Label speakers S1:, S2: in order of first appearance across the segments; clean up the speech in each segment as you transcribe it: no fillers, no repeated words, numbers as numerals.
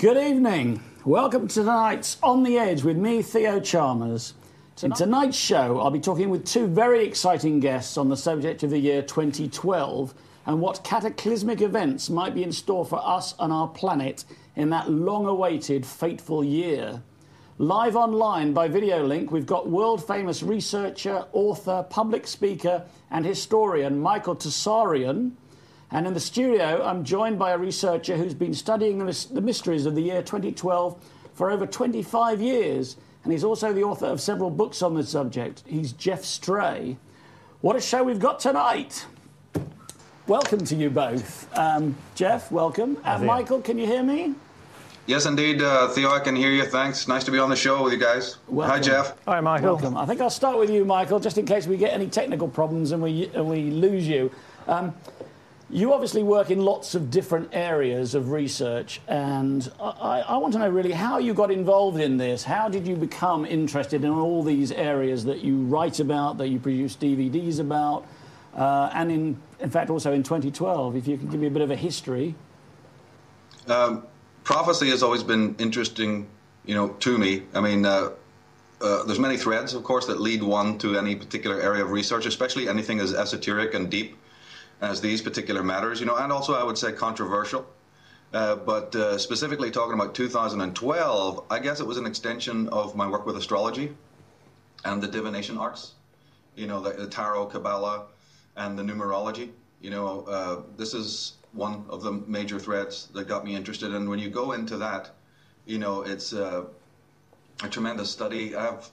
S1: Good evening. Welcome to tonight's On the Edge with me, Theo Chalmers. In tonight's show, I'll be talking with two very exciting guests on the subject of the year 2012 and what cataclysmic events might be in store for us and our planet in that long-awaited fateful year. Live online by video link, we've got world-famous researcher, author, public speaker and historian Michael Tsarian. And in the studio, I'm joined by a researcher who's been studying the mysteries of the year 2012 for over 25 years. And he's also the author of several books on the subject. He's Jeff Stray. What a show we've got tonight. Welcome to you both. Jeff, welcome. Michael, can you hear me?
S2: Yes, indeed. Theo, I can hear you. Thanks. Nice to be on the show with you guys.
S1: Welcome.
S2: Hi, Jeff.
S3: Hi, Michael.
S1: Welcome. I think I'll start with you, Michael, just in case we get any technical problems and we lose you. You obviously work in lots of different areas of research, and I want to know really how you got involved in this. How did you become interested in all these areas that you write about, that you produce DVDs about, and in fact also in 2012, if you can give me a bit of a history.
S2: Prophecy has always been interesting, to me. I mean, there's many threads, of course, that lead one to any particular area of research, especially anything as esoteric and deep as these particular matters, and also I would say controversial. But specifically talking about 2012, I guess it was an extension of my work with astrology and the divination arts, the tarot, Kabbalah, and the numerology. This is one of the major threads that got me interested. And when you go into that, it's a tremendous study. I have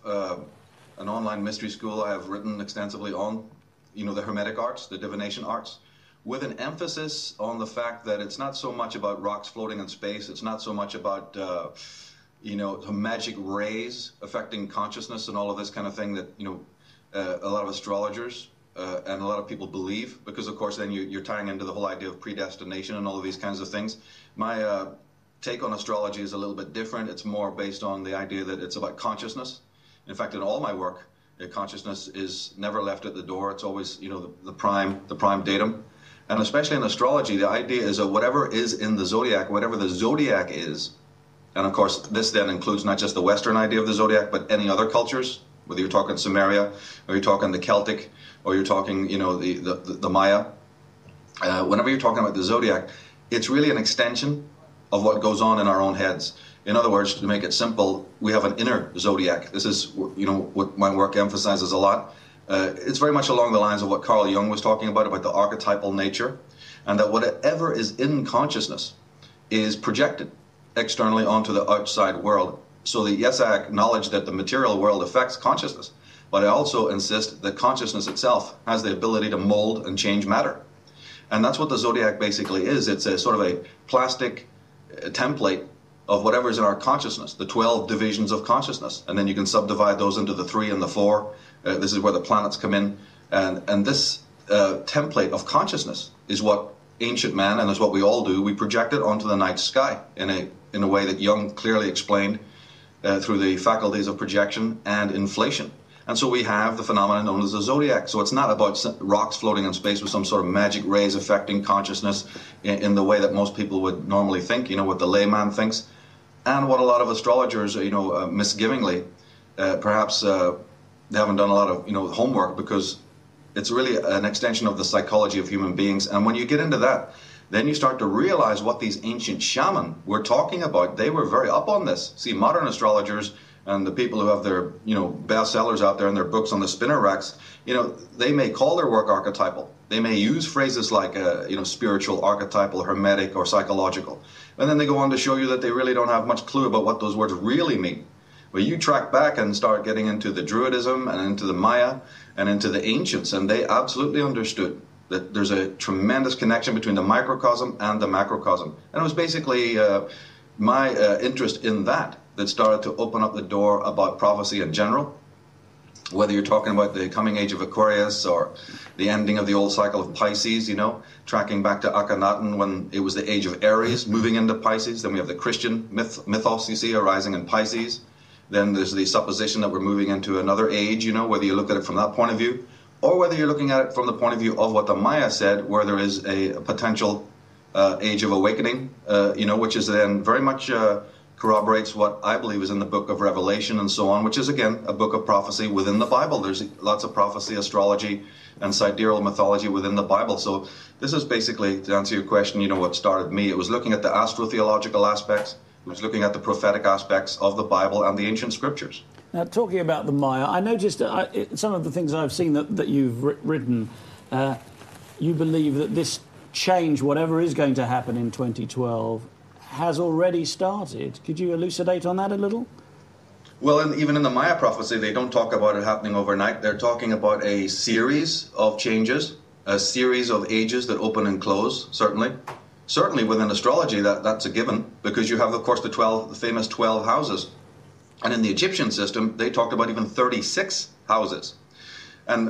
S2: an online mystery school I have written extensively on the Hermetic arts, the divination arts, with an emphasis on the fact that it's not so much about rocks floating in space. It's not so much about, magic rays affecting consciousness and all of this kind of thing that, a lot of astrologers and a lot of people believe, because, of course, then you're tying into the whole idea of predestination and all of these kinds of things. My take on astrology is a little bit different. It's more based on the idea that it's about consciousness. In fact, in all my work, consciousness is never left at the door. It's always, the prime datum. And especially in astrology, the idea is that whatever is in the zodiac, whatever the zodiac is, and of course this then includes not just the Western idea of the zodiac, but any other cultures, whether you're talking Sumeria, or you're talking the Celtic, or you're talking, the Maya. Whenever you're talking about the zodiac, it's really an extension of what goes on in our own heads. In other words, to make it simple, we have an inner zodiac. This is, what my work emphasizes a lot. It's very much along the lines of what Carl Jung was talking about the archetypal nature, and that whatever is in consciousness is projected externally onto the outside world. So that, yes, I acknowledge that the material world affects consciousness, but I also insist that consciousness itself has the ability to mold and change matter. And that's what the zodiac basically is. It's a sort of a plastic template of whatever's in our consciousness, the 12 divisions of consciousness. And then you can subdivide those into the 3 and the 4. This is where the planets come in. And this template of consciousness is what ancient man, and is what we all do, we project it onto the night sky in a way that Jung clearly explained through the faculties of projection and inflation. And so we have the phenomenon known as the zodiac. So it's not about rocks floating in space with some sort of magic rays affecting consciousness in the way that most people would normally think, what the layman thinks. And what a lot of astrologers, misgivingly, perhaps they haven't done a lot of, homework, because it's really an extension of the psychology of human beings. And when you get into that, then you start to realize what these ancient shaman were talking about. They were very up on this. See, modern astrologers and the people who have their, bestsellers out there and their books on the spinner racks, they may call their work archetypal. They may use phrases like, spiritual, archetypal, hermetic, or psychological. And then they go on to show you that they really don't have much clue about what those words really mean. But you track back and start getting into the Druidism and into the Maya and into the ancients, and they absolutely understood that there's a tremendous connection between the microcosm and the macrocosm. And it was basically my interest in that started to open up the door about prophecy in general. Whether you're talking about the coming age of Aquarius or the ending of the old cycle of Pisces, tracking back to Akhenaten when it was the age of Aries, moving into Pisces. Then we have the Christian mythos, you see, arising in Pisces. Then there's the supposition that we're moving into another age, whether you look at it from that point of view, or whether you're looking at it from the point of view of what the Maya said, where there is a potential age of awakening, which is then very much corroborates what I believe is in the book of Revelation and so on, which is, again, a book of prophecy within the Bible. There's lots of prophecy, astrology, and sidereal mythology within the Bible. So this is basically, to answer your question, what started me. It was looking at the astrotheological aspects. It was looking at the prophetic aspects of the Bible and the ancient scriptures.
S1: Now, talking about the Maya, I noticed some of the things I've seen that you've written, you believe that this change, whatever is going to happen in 2012, has already started. Could you elucidate on that a little?
S2: Well, even in the Maya prophecy, they don't talk about it happening overnight. They're talking about a series of changes, a series of ages that open and close, certainly. Certainly within astrology, that's a given, because you have, of course, the famous 12 houses. And in the Egyptian system, they talked about even 36 houses. And,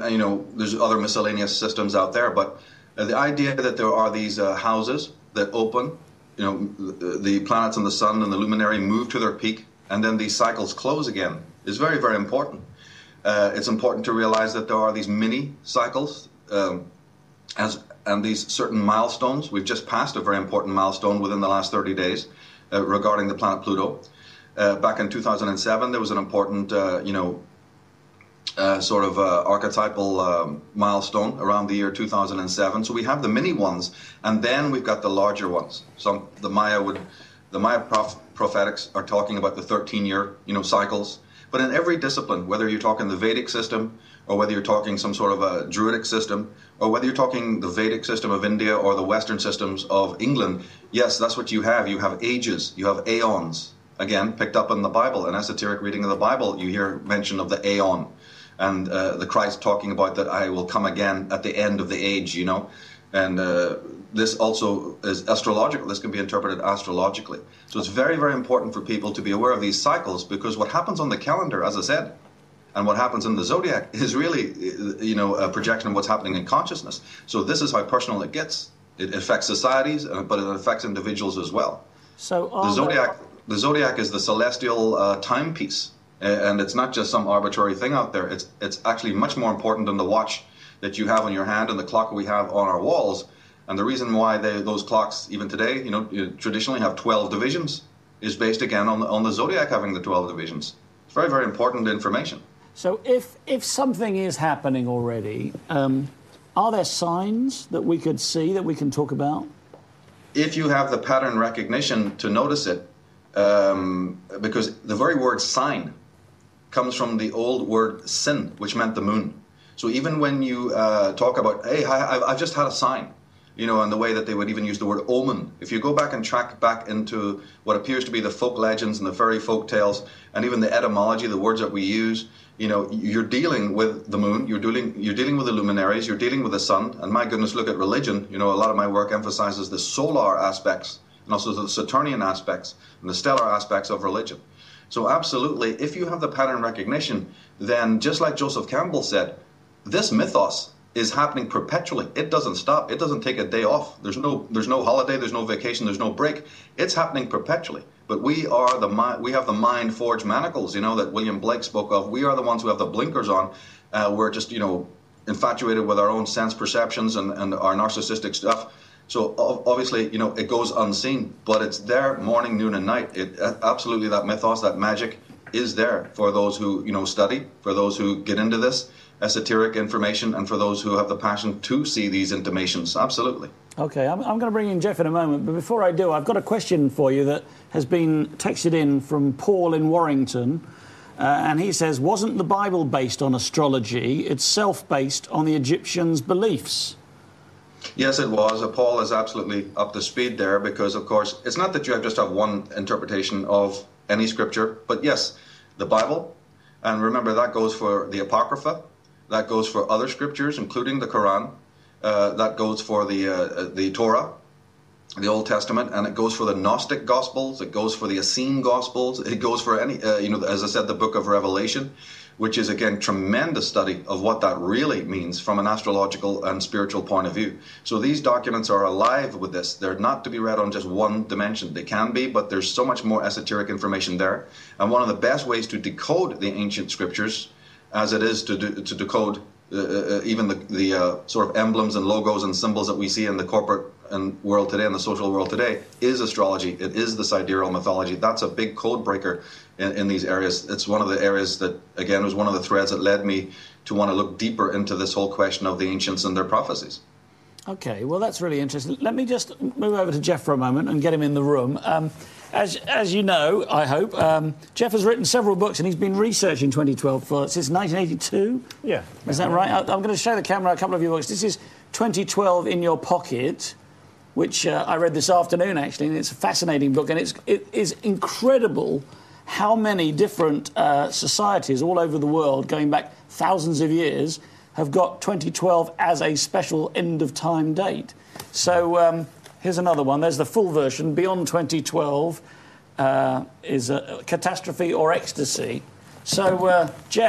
S2: there's other miscellaneous systems out there, but the idea that there are these houses that open, the planets and the sun and the luminary move to their peak, and then these cycles close again, is very, very important. It's important to realize that there are these mini cycles and these certain milestones. We've just passed a very important milestone within the last 30 days regarding the planet Pluto. Back in 2007, there was an important, archetypal milestone around the year 2007. So we have the mini ones, and then we've got the larger ones. The Maya prophetics are talking about the 13-year, cycles. But in every discipline, whether you're talking the Vedic system, or whether you're talking some sort of a Druidic system, or whether you're talking the Vedic system of India or the Western systems of England, yes, that's what you have. You have ages, you have aeons. Again, picked up in the Bible, an esoteric reading of the Bible, you hear mention of the aeon. And the Christ talking about that I will come again at the end of the age, And this also is astrological. This can be interpreted astrologically. So it's very, very important for people to be aware of these cycles, because what happens on the calendar, as I said, and what happens in the zodiac is really, a projection of what's happening in consciousness. So this is how personal it gets. It affects societies, but it affects individuals as well.
S1: So
S2: the zodiac is the celestial timepiece, and it's not just some arbitrary thing out there. It's actually much more important than the watch that you have on your hand and the clock we have on our walls. And the reason why those clocks, even today, traditionally have 12 divisions, is based again on the zodiac having the 12 divisions. It's very, very important information.
S1: So if something is happening already, are there signs that we could see, that we can talk about?
S2: If you have the pattern recognition to notice it, because the very word sign comes from the old word sin, which meant the moon. So even when you talk about, hey, I've just had a sign, and the way that they would even use the word omen. If you go back and track back into what appears to be the folk legends and the fairy folk tales, and even the etymology, the words that we use, you're dealing with the moon, you're dealing with the luminaries, you're dealing with the sun. And my goodness, look at religion. A lot of my work emphasizes the solar aspects and also the Saturnian aspects and the stellar aspects of religion. So absolutely, if you have the pattern recognition, then just like Joseph Campbell said, this mythos is happening perpetually. It doesn't stop. It doesn't take a day off. There's no holiday. There's no vacation. There's no break. It's happening perpetually. But we have the mind forged manacles, that William Blake spoke of. We are the ones who have the blinkers on. We're just infatuated with our own sense perceptions and our narcissistic stuff. So obviously, it goes unseen, but it's there morning, noon, and night. Absolutely, that mythos, that magic, is there for those who study, for those who get into this esoteric information, and for those who have the passion to see these intimations. Absolutely.
S1: Okay, I'm going to bring in Jeff in a moment, but before I do, I've got a question for you that has been texted in from Paul in Warrington, and he says, wasn't the Bible based on astrology itself based on the Egyptians' beliefs?
S2: Yes, it was. Paul is absolutely up to speed there, because, of course, it's not that you just have one interpretation of any scripture, but yes, the Bible, and remember that goes for the Apocrypha, that goes for other scriptures, including the Quran, that goes for the Torah, the Old Testament, and it goes for the Gnostic Gospels, it goes for the Essene Gospels, it goes for any, as I said, the book of Revelation, which is, again, tremendous study of what that really means from an astrological and spiritual point of view. So these documents are alive with this. They're not to be read on just one dimension. They can be, but there's so much more esoteric information there. And one of the best ways to decode the ancient scriptures, as it is to decode even the sort of emblems and logos and symbols that we see in the corporate world today, in the social world today, is astrology. It is the sidereal mythology. That's a big code breaker in these areas. It's one of the areas that, again, was one of the threads that led me to want to look deeper into this whole question of the ancients and their prophecies.
S1: Okay, well, that's really interesting. Let me just move over to Jeff for a moment and get him in the room. As you know, I hope, Jeff has written several books and he's been researching 2012 since 1982.
S3: Yeah.
S1: Is that right? I'm going to show the camera a couple of your books. This is 2012 in Your Pocket, which I read this afternoon, actually, and it's a fascinating book, and it is incredible how many different societies all over the world, going back thousands of years, have got 2012 as a special end-of-time date. So here's another one. There's the full version. Beyond 2012 is a catastrophe or ecstasy. So, Jeff.